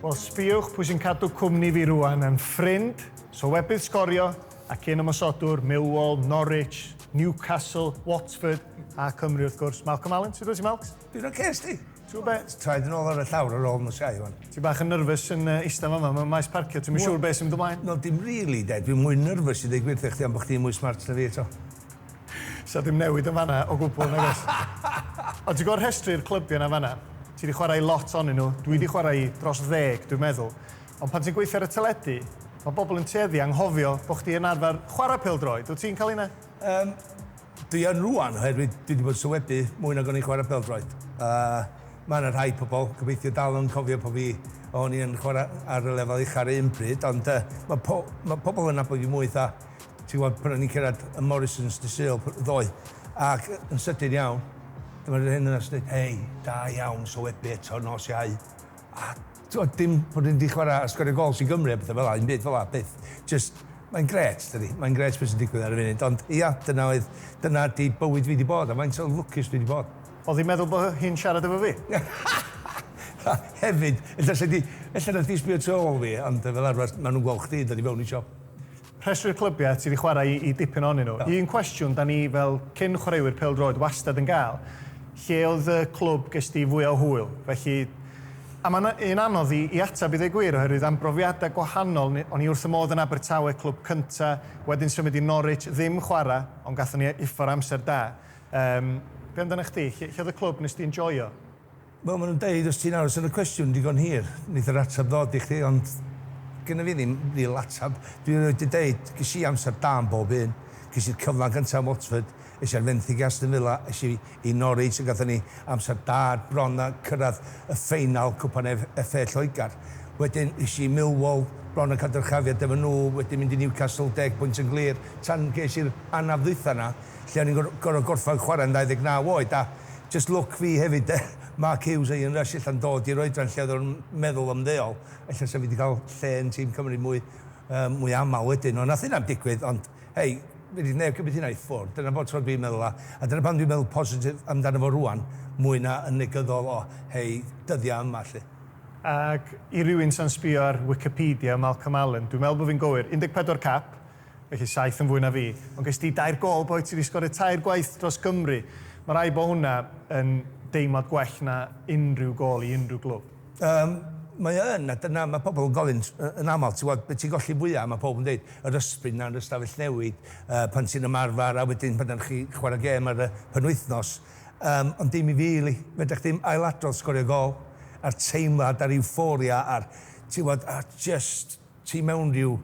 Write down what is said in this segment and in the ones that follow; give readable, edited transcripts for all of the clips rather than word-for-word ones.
Wel, sbiwch pwy sy'n cadw cwmni fi rwan yn ffrind, sylwebydd sgorio, ac un ymosodwr, Millwall, Norwich, Newcastle, Watford a Cymru wrth gwrs. Malcolm Allen, sut wyt ti, Malcs? Dwi'n o'r ces ti. Ti'n bet? Traed yn ôl ar y llawr ar ôl yn y siai, wan. Ti bach yn nyrfys yn eistedd yma, mae'n maes parcio, ti'n siŵr beth sy'n mynd ymlaen? No, dim really, de. Dwi'n mwy nyrfys i ddweud gwirthau chdi am bod chdi'n mwy smart na fi eto. Sa dim newid yn fanna o gwbl, nag oes. O, ti'n gwybod rhestru'r clybiau na fanna? Ti wedi chwarae lot onyn nhw. Dwi wedi chwarae dros 10, dwi'n meddwl. Ond pan ti'n gweithio ar y teledu, mae bobl yn tueddu anghofio bod chdi yn arfer chwarae Pêl-Droed. Wyt ti'n cael unna? Dwi yn rwan, oherwydd dwi wedi bod sylwebu mwy nag o'n i'n chwarae Pêl-Droed. Mae yna rhai pobl, gobeithio dal yn cofio po fi o'n i'n chwarae ar y lefel uch ar un pryd, ond mae pobl yn nabod fi mwy tha. Ti'n gwybod, pan o'n i'n cyrraedd y Morrisons dy Sul ddoe, ac yn sydyn iawn, dyma'r hyn yn ystod, hei, da iawn, sylwebu eto nos iau. A dim bod ni'n di chwarae sgorio gols i Gymru a bethau fel la, un byd fel la, beth. Just, mae'n gret, dydi. Mae'n gret beth sy'n digwydd ar y funud. Ond ia, dyna di bywyd fi di bod, a mae'n so lwcus fi di bod. Oedd hi'n meddwl bod hi'n siarad efo fi? Hefyd, ella na di sbio tu ôl fi, ond fel arfer, maen nhw'n gweld chdi, da ni fewn i siop. Rhestru'r clybiau ti wedi chwarae i dipyn onyn nhw. Un cwestiwn da ni fel cyn chwaraewyr Pêl-Droed wastad yn gael, lle oedd y clwb ges ti fwy o hwyl. Felly, a mae'n un anodd i atab i ddweud gwir oherwydd am brofiadau gwahanol. O'n i wrth y modd yn Abertawe, clwb cynta, wedyn symud i Norwich, ddim chwarae, ond gathon ni uffo'r amser da. Be amdano chdi? Lle oedd y clwb nes ti'n joio? Wel, maen nhw'n deud, os ti'n aros yn y cwestiwn digon hir, wneud yr atab ddod i chdi, ond gyda fi ddim real atab. Dwi'n wedi deud, ges i amser da yn bob un, ges i'r cyflan gyntaf Watford, es i'r Fenthyg Aston Villa, es i Norwich, a gathon ni amser da bron a cyrraedd y ffeinal cwpan FA Lloegr. Wedyn es i Millwall, bron a cadw'r chafiad efo nhw, wedyn mynd i Newcastle 10 pwynt yn glir, tan ges i'r anaf ddwytha na, lle o'n i'n gorfod gorffan chwarae'n 29 oed, a just look fi hefyd, Mark Hughes a Ian Rush allan dod i'r oedran lle oedd o'n meddwl ymddeol, ella sa fi wedi cael lle yn tîm Cymru mwy aml wedyn, ond nath hynna'n digwydd, ond hei, fi wedi neb cymryd hynna i ffwrdd, dyna bod tro'n fi'n meddwl, a dyna pan dwi'n meddwl positif amdano fo rwan, mwy na yn negyddol o, hei, dyddiau yma, lle. Ac i rywun sy'n sbio ar Wikipedia, Malcolm Allen, dwi'n meddwl bod fi'n gywir, 14 cap, felly 7 yn fwy na fi, ond ges ti 2 gol boi ti wedi sgorio 3 gwaith dros Gymru. Mae rai bod hwnna yn deimlad gwell na unrhyw gol i unrhyw glwb. Mae yn, a dyna mae pobl yn gofyn yn aml, ti'n gwybod, beth ti'n golli fwyaf, mae pobl yn dweud, yr ysbryd na'r ystafell newid, pan ti'n ymarfer, a wedyn pan ydych chi chwarae gêm ar y penwythnos. Ond dim i fi, fedrwch chdi'n ailadrodd sgorio gol, a'r teimlad, a'r euphoria, a'r, ti'n gwybod, a just, ti mewn rhyw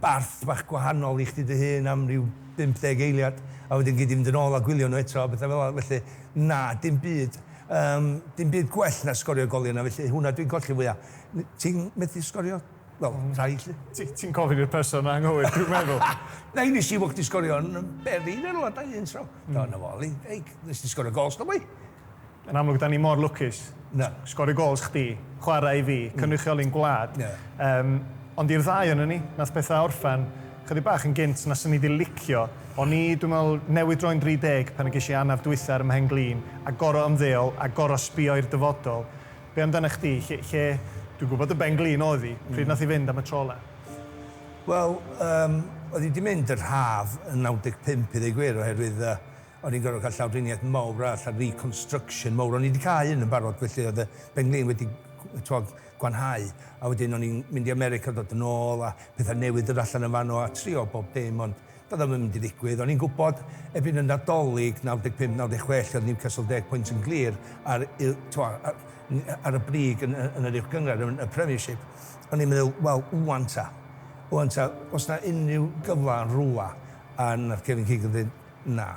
barth bach gwahanol i chdi dy hun am rhyw 50 eiliad, a wedyn gyd i fynd yn ôl a gwylio nhw eto, bethau fel yna, felly, na, dim byd. Dim byd gwell na sgorio goli yna, felly hwnna dwi'n golli fwyaf. Ti'n methu sgorio? Wel, rhai, lle. Ti'n gofyn i'r person na anghywir, dwi'n meddwl. Na, nes i bod chdi sgorio yn berin ar ola, da un tro. Da, na fo, nes ti sgorio gols na bwy? Yn amlwg, da ni mor lwcus. Sgorio gols chdi, chwarae i fi, cynrychioli'n gwlad. Ond i'r ddau yna ni, nath bethau orffan, chydig bach yn gynt na sy'n ni wedi licio. O'n i, dwi'n meddwl, newid droi'n 30 pan ges i anaf dwytha ar ym Mhenglin, a goro ymddeol, a goro sbio i'r dyfodol. Be amdano chdi, lle dwi'n gwybod y Benglin oedd hi, pryd nath i fynd am y trola? Wel, oedd hi wedi mynd yr haf yn 95 i ddweud gwir, oherwydd o'n i'n gorfod cael llawdriniaeth mawr a reconstruction mawr. O'n i wedi cael un yn barod, felly oedd y Benglin wedi gwanhau, a wedyn o'n i'n mynd i America dod yn ôl, a pethau newydd yr allan yn fan o, a trio bob dim, ond doedd ddim yn mynd i ddigwydd. O'n i'n gwybod ebyn yn Nadolig 95-96 oedd Newcastle 10 pwynt yn glir ar y brig yn yr uwch gyngor, yn y Premiership. O'n i'n meddwl, wel, wwan ta, os na unrhyw gyfle yn rwla, a na'r Kevin Keegan dweud, na.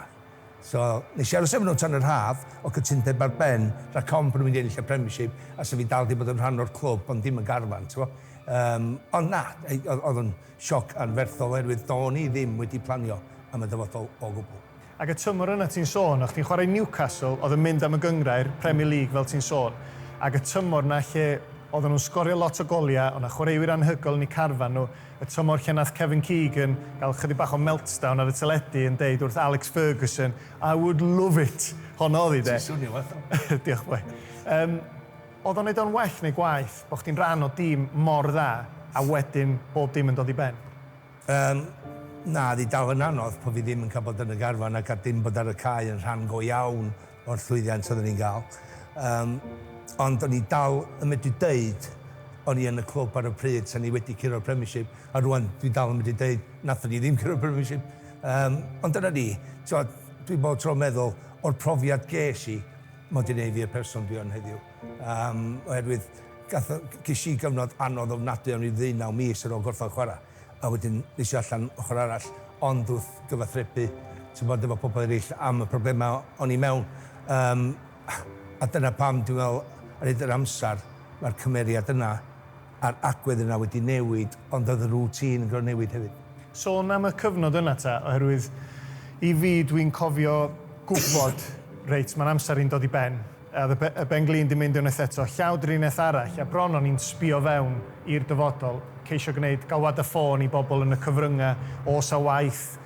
So, nes i aros efo nhw tan yr haf o cytundeb ar ben, rhaid com bod nhw'n mynd i ennill y Premiership, a sef fi dal di bod yn rhan o'r clwb, ond dim yn garfan, ti'n ond na, oedd yn sioc anferthol oherwydd do'n i ddim wedi planio am y dyfodol o gwbl. Ac y tymor yna ti'n sôn, o'ch ti'n chwarae Newcastle, oedd yn mynd am y gyngrair, Premier League fel ti'n sôn, ac y tymor na lle oedden nhw'n sgorio lot o goliau, o'na chwaraewyr anhygol yn eu carfan nhw, y tymor lle nath Kevin Keegan gael chydig bach o meltdown ar y teledu yn deud wrth Alex Ferguson, I would love it, hon oedd hi de. Ti'n swnio fath o. Diolch boi. oedd o'n neud o'n well neu gwaith bod chdi'n rhan o dîm mor dda a wedyn bob dim yn dod i ben? Na, di dal yn anodd po fi ddim yn cael bod yn y garfan ac a dim bod ar y cae yn rhan go iawn o'r llwyddiant oedden ni'n gael. Ond o'n i dal yn medru deud o'n i yn y clwb ar y pryd sa'n ni wedi curo'r Premiership, a rwan dwi dal yn medru deud nathon ni ddim curo'r Premiership. Ond dyna ni, dwi bod tro meddwl o'r profiad ges i, mod i wneud fi'r person dwi yn heddiw. Oherwydd, ges i gyfnod anodd ofnadwy am ryw 19 mis ar ôl gorffan chwarae. A wedyn nes i allan ochr arall, ond wrth gyfathrebu, ti'n bod efo pobl eraill am y problemau o'n i mewn. A dyna pam dwi'n meddwl, ar hyd yr amser, mae'r cymeriad yna a'r agwedd yna wedi newid, ond oedd y rŵtîn yn gorfod newid hefyd. Sôn am y cyfnod yna ta, oherwydd i fi dwi'n cofio gwybod, reit, mae'n amser i'n dod i ben. A y Ben-glin di mynd unwaith eto, llawd yr unwaith arall, a bron o'n i'n sbio fewn i'r dyfodol, ceisio gwneud galwad y ffôn i bobl yn y cyfryngau o sa waith,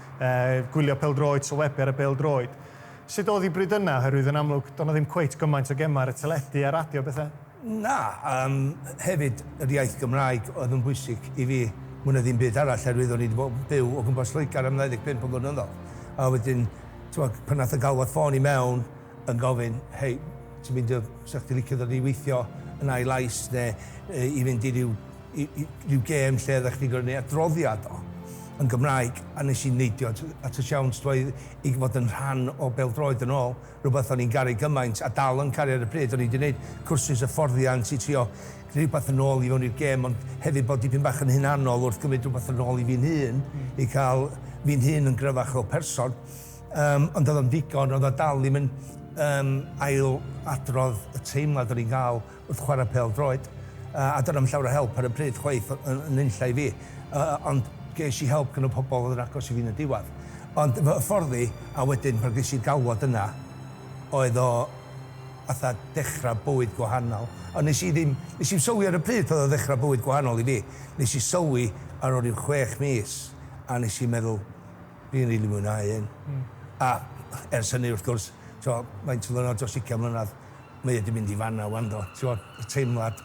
gwylio Pêl-Droed, sylwebydd ar y Pêl-Droed. Sut oedd i bryd yna, oherwydd yn amlwg, do'n o ddim cweit gymaint o gemau ar y teledu a radio bethau? Na, hefyd yr iaith Gymraeg oedd yn bwysig i fi mwy na ddim byd arall, oherwydd o'n i wedi bod byw o gwmpas Lloegr am 25 blynyddoedd. A wedyn, pan nath y galwad ffôn i mewn yn gofyn, hei, ti'n mynd o, sa'ch ti licio ddod i weithio yn ai lais neu i fynd i ryw gêm lle ddech chi'n gwneud adroddiad o yn Gymraeg, a nes i'n neidio at y siawns i fod yn rhan o Pêl-Droed yn ôl, rhywbeth o'n i'n garu gymaint a dal yn caru ar y pryd. O'n i wedi gwneud cwrsus hyfforddiant i trio gwneud rhywbeth yn ôl i fewn i'r gêm, ond hefyd bod dipyn bach yn hunanol wrth gymryd rhywbeth yn ôl i fi'n hun, i cael fi'n hun yn gryfach o person. Ond oedd o'n digon, oedd o dal ddim yn ail adrodd y teimlad o'n i'n gael wrth chwarae Pêl-Droed. A dyna'n llawer o help ar y pryd chwaith yn unlla i fi. Ond ges i help gan y pobl oedd yn agos i fi'n y diwedd. Ond fy fforddi, a wedyn pan ges i'r galwad yna, oedd o fatha dechrau bywyd gwahanol. Ond nes i'n sylwi ar y pryd pan oedd o dechrau bywyd gwahanol i fi. Nes i sylwi ar ôl i'w 6 mis, a nes i'n meddwl, fi'n rili mwynhau hyn. A ers hynny wrth gwrs, mae'n flynedd dros 20 mlynedd, mae wedi mynd i fanna wan do. Y teimlad,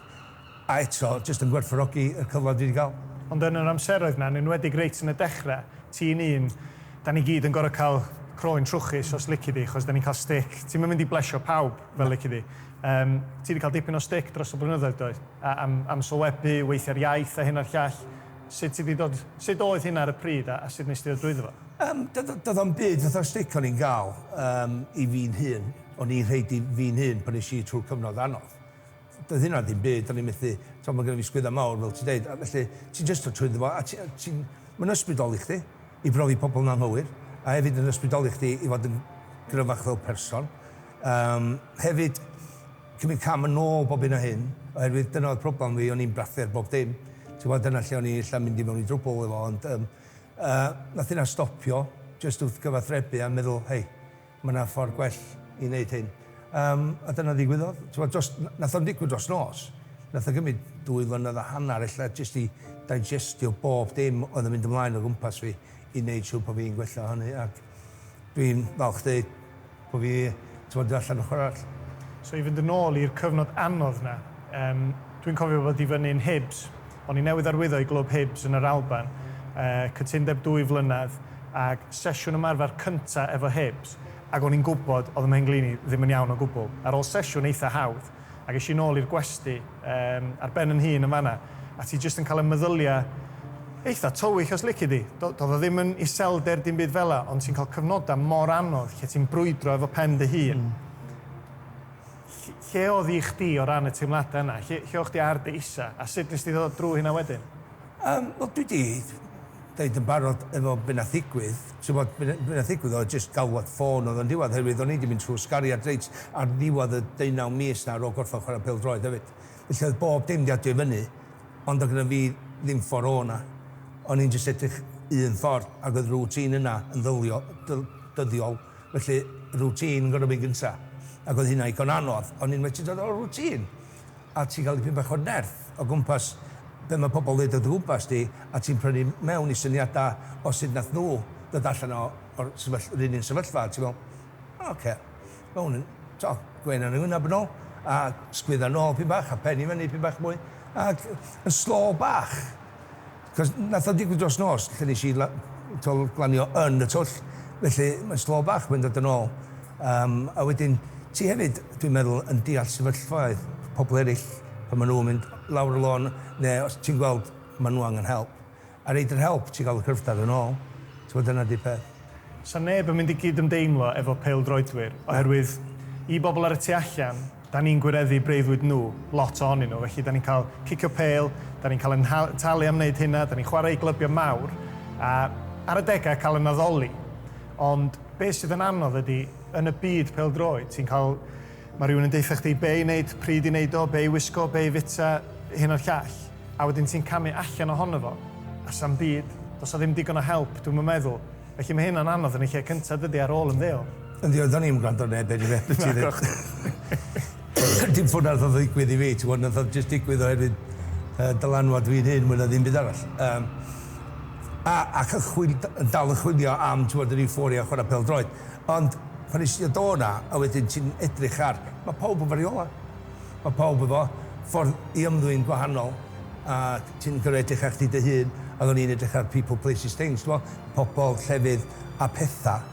a eto, jyst yn gwerthfawrogi y cyfle dwi wedi cael. Ond yn yr amseroedd na, yn enwedig reit yn y dechrau, ti'n un, da ni gyd yn gorau cael croen trwchus os lici di, achos da ni'n cael stick. Ti'n mynd i blesio pawb fel lici di. Ti wedi cael dipyn o stick dros y blynyddoedd, doedd? Am sylwebu, weithio'r iaith a hyn a'r llall. Sut oedd hynna ar y pryd a sut nes ti ddod drwyddo fo? Doedd o'n byd fatha'r stick o'n i'n gael i fi'n hun. O'n i'n rhaid i fi'n hun pan eisiau trwy'r cyfnod anodd. Doedd hynna ddim byd, o'n i'n methu, mae gen i fi sgwydda mawr fel ti'n deud, a felly ti'n just o trwyddo fo, a mae'n ysbrydoli chdi i brofi pobl na'n hywir, a hefyd yn ysbrydoli chdi i fod yn gryfach fel person. Hefyd, cymryd cam yn ôl bob un o hyn, oherwydd dyna oedd problem fi, o'n i'n brathu'r bob dim. Ti'n gwybod, dyna lle o'n i'n lla mynd i mewn i drwbl efo, ond nath hynna stopio, just wrth gyfathrebu a meddwl, hei, mae yna ffordd gwell i wneud hyn. A dyna ddigwyddodd. Nath o'n digwydd dros nos. Nath o gymryd 2 flynedd a hanner, ella jyst i digestio bob dim oedd yn mynd ymlaen o gwmpas fi i wneud siŵr bod fi'n gwella hynny. Ac dwi'n falch dweud bod fi allan ochr arall. So i fynd yn ôl i'r cyfnod anodd na, dwi'n cofio bod i fyny'n Hibs. O'n i newydd arwyddo i glwb Hibs yn yr Alban, cytundeb 2 flynedd, ac sesiwn ymarfer cyntaf efo Hibs. Ac o'n i'n gwybod oedd y Mhenglini ddim yn iawn o gwbl. Ar ôl sesiwn eitha hawdd, ac eisiau nôl i'r gwesti ar ben yn hun yn fanna, a ti jyst yn cael y meddyliau eitha tywych os lici di. Doedd o ddim yn iselder dim byd fel ond ti'n cael cyfnodau mor anodd lle ti'n brwydro efo pen dy hun. Lle oedd i chdi o ran y teimladau yna? Lle oedd chdi ar dy isa? A sut nes ti ddod drwy hynna wedyn? Wel, dwi di deud yn barod efo be nath ddigwydd. Be nath ddigwydd oedd jyst galwad ffôn oedd yn diwedd, herwydd o'n i wedi mynd trwy sgariad reit ar ddiwedd y 19 mis na ar ôl gorffan chwarae Pêl-Droed hefyd. Felly oedd bob dim di adio i fyny, ond oedd gyda fi ddim ffordd o'na. O'n i'n jyst edrych un ffordd, ac oedd rŵtîn yna yn dyddiol, felly rŵtîn yn gorau mynd gynta. Ac oedd hynna igon anodd, o'n i'n medru dod o'r rŵtîn. A ti'n cael dipyn bach o nerth o gwmpas be mae pobl dweud o gwmpas di, a ti'n prynu mewn i syniadau o sut nath nhw ddod allan o'r un sefyllfa. Ti'n meddwl, oce, mae hwn yn, gwein yn yw'n ab yn ôl. a sgwydda nôl pyn bach, a penny fyny pyn bach mwy, ac yn slo bach. Cos nath o digwydd dros nos, lle nes i glanio yn y twll, felly mae'n slo bach mynd dod yn ôl. A wedyn, ti hefyd, dwi'n meddwl, yn deall sefyllfaoedd pobl eraill, pan maen nhw'n mynd lawr y lôn, neu os ti'n gweld maen nhw angen help. A reid yr help, ti'n cael y cryfder yn ôl. Ti'n bod yna di peth. Sa neb yn mynd i gyd ymdeimlo efo pêl-droedwyr, oherwydd i bobl ar y tu allan, da ni'n gwireddu breuddwyd nhw, lot ohonyn nhw. Felly, da ni'n cael cicio pêl, da ni'n cael yn talu am wneud hynna, da ni'n chwarae i glybiau mawr, a ar y degau cael yn addoli. Ond beth sydd yn anodd ydy, yn y byd pêl-droed, ti'n cael... Mae rhywun yn deitha chdi be i wneud, pryd i wneud o, be i wisgo, be i fita, hyn o'r llall. A wedyn ti'n camu allan ohono fo, a sa'n byd, dos o ddim digon o help, dwi'n meddwl. Felly mae hynna'n anodd yn ei lle cyntaf dydy ar ôl yn ddeo. Yndi, oedd o'n i'n gwrando neb yn ei beth. Dim ffwrdd nath o ddigwydd i fi, ti'n gwybod, nath o jyst digwydd oherwydd dylanwad fi'n hyn, mwyn a ddim byd arall. Ac dal yn chwilio am, ti'n gwybod, yr euphoria chwarae pêl-droed. Ond, pan nes i o do na, a wedyn ti'n edrych ar, mae pawb yn fariola. Mae pawb efo ffordd i ymddwyn gwahanol, a ti'n gorau edrych ar chdi dy hun, a o'n i'n edrych ar people, places, things, pobl, llefydd a pethau.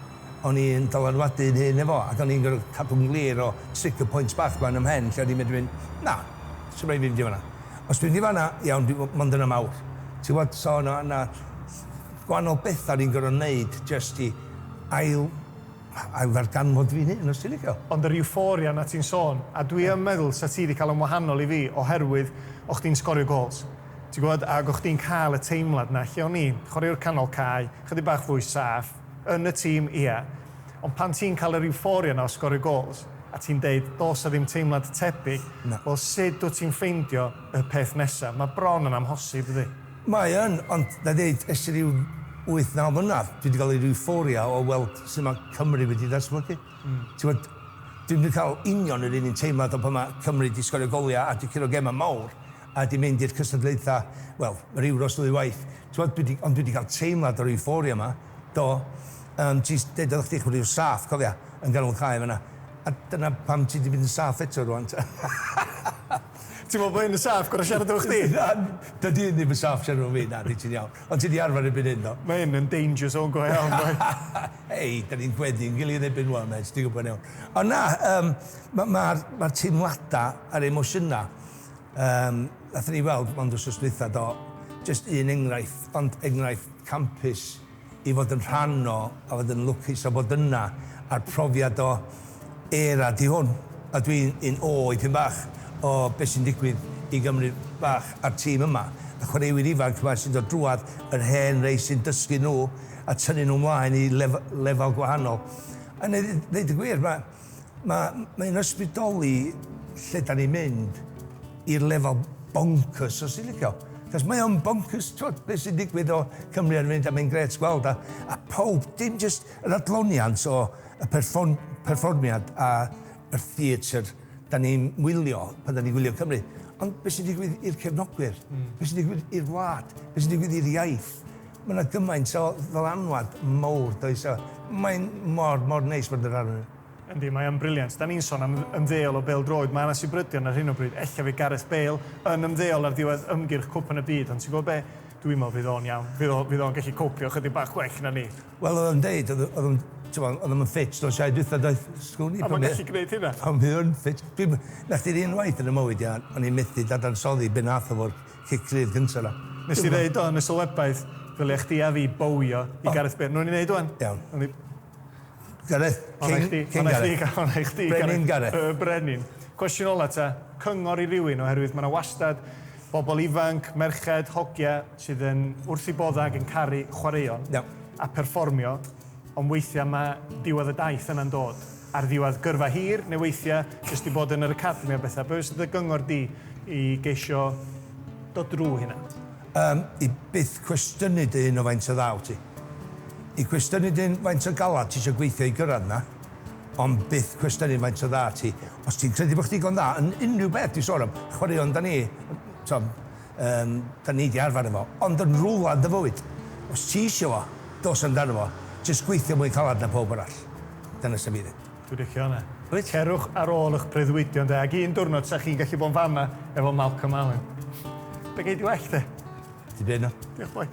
O'n i'n dylanwadu'n hyn efo, ac o'n i'n gorau cadw'n glir o sticker points bach ma'n ymhen, lle o'n i'n mynd, na, sy'n rhaid fi'n di fanna. Os dwi'n di fanna, iawn, mae'n dyna mawr. Ti'n gwybod, so yna gwahanol bethau ni'n gorau wneud jyst i ailfarganfod fi'n hyn, os ti'n licio. Ond yr euphoria na ti'n sôn, a dwi yn meddwl sa ti wedi cael yn wahanol i fi oherwydd o'ch ti'n sgorio gols. Ti'n gwybod, ac o'ch ti'n cael y teimlad na, lle o'n i'n chwaraewr canol cae, chydig bach fwy saff, yn y tîm, ia. Ond pan ti'n cael yr euphoria na o sgorio gols, a ti'n deud, dos a ddim teimlad tebyg, wel sut wyt ti'n ffeindio y peth nesaf? Mae bron yn amhosib, ydy? Mae yn, ond na ddeud, esti ryw 8-9 mlynedd, dwi wedi cael ei euphoria o weld sut mae Cymru wedi ddatblygu. Dwi'n wedi cael union yr un teimlad o pan mae Cymru wedi sgorio goliau a wedi curo gemau mawr a wedi mynd i'r cystadlaethau, wel, yr Euros ddwy waith. Ond dwi wedi cael teimlad o'r euphoria yma, do, ti'n dweud oedd chdi'ch bod rhyw saff, cofia, yn ganol cae fyna. A dyna pam ti wedi mynd yn saff eto rwan. Ti'n meddwl bod hyn yn saff, gorau siarad efo chdi? Dydy ddim yn saff siarad efo fi, na, di ti'n iawn. Ond ti di arfer erbyn hyn, do. Mae hyn yn danger zone go iawn, boi. Hei, da ni'n gweddi'n gilydd erbyn wan, mate, ti'n gwybod iawn. Ond na, mae'r teimladau a'r emosiynau, nathon ni weld, ond wrth ystwytha, do, just un enghraifft, ond enghraifft campus i fod yn rhan o, a fod yn lwcus o fod yna, a'r profiad o era di hwn. A dwi'n un i pyn bach o beth sy'n digwydd i Gymru bach a'r tîm yma. A chwaraewyr ifanc yma sy'n dod drwad yr hen rei sy'n dysgu nhw a tynnu nhw mlaen i lefel gwahanol. A dweud y gwir, mae'n ysbrydoli lle da ni'n mynd i'r lefel bonkers os i'n licio. Cos mae o'n bonkers, beth sy'n digwydd o Cymru ar fynd a mae'n gret gweld. A pob, dim just yr adloniant o y perfformiad a yr theatr da ni'n wylio pan da ni'n wylio Cymru. Ond beth sy'n digwydd i'r cefnogwyr? Beth sy'n digwydd i'r wlad? Beth sy'n digwydd i'r iaith? Mae yna gymaint o ddylanwad mawr, does o. Mae'n mor neis bod yr arnyn. Yndi, mae yn briliant. Da ni'n sôn am ymddeol o Pêl-Droed. Mae yna Sybrydion ar hyn o bryd. Ella fi Gareth Bale yn ymddeol ar ddiwedd ymgyrch cwpan y byd. Ond ti'n gwybod be? Dwi'n meddwl fydd o'n iawn. Fydd o'n gallu copio chydig bach gwell na ni. Wel, oedd o'n deud, oedd o'n ffit, does i'n dwytha doedd sgwni. A mae'n gallu gwneud hynna? Pan fydd o'n ffit. Na chdi'r un waith yn y mywyd, ia, o'n i'n methu dadansoddi ben ath o'r cicrydd gyntaf na. Nes ti ddeud o yn y sylwebydd, fel eich di a fi bowio i Gareth Bale. Nw'n i wneud o'n? Iawn. Gareth, King Gareth. Ona i chdi, Brenin Gareth. Brenin. Cwestiwn ola ta, cyngor i rywun oherwydd mae yna wastad bobl ifanc, merched, hogia sydd yn wrth i boddag yn caru chwaraeon a perfformio, ond weithiau mae diwedd y daith yna'n dod. Ar ddiwedd gyrfa hir, neu weithiau jyst i bod yn yr academi o bethau. Be sydd y gyngor di i geisio dod drwy hynna? I byth cwestiynu dy hyn o faint o ddaw ti. I cwestiynu dy hyn faint o galad ti eisiau gweithio i gyrraedd na, ond byth cwestiynu faint o dda ti. Os ti'n credu bod chdi gon dda, yn unrhyw beth di sôn am, chwaraeon da ni, da ni di arfer efo, ond yn rwla dy fywyd. Os ti eisiau fo, dos amdano fo, jyst gweithio mwy calad na pob arall. Dyna sy'n fi ddyn. Dwi'n licio hwnna. Wyt? Cerwch ar ôl eich breuddwydion, de. Ac un diwrnod, sa chi'n gallu bod yn fama efo Malcolm Allen. Be gei di well, de? Di beth no? Diolch boi.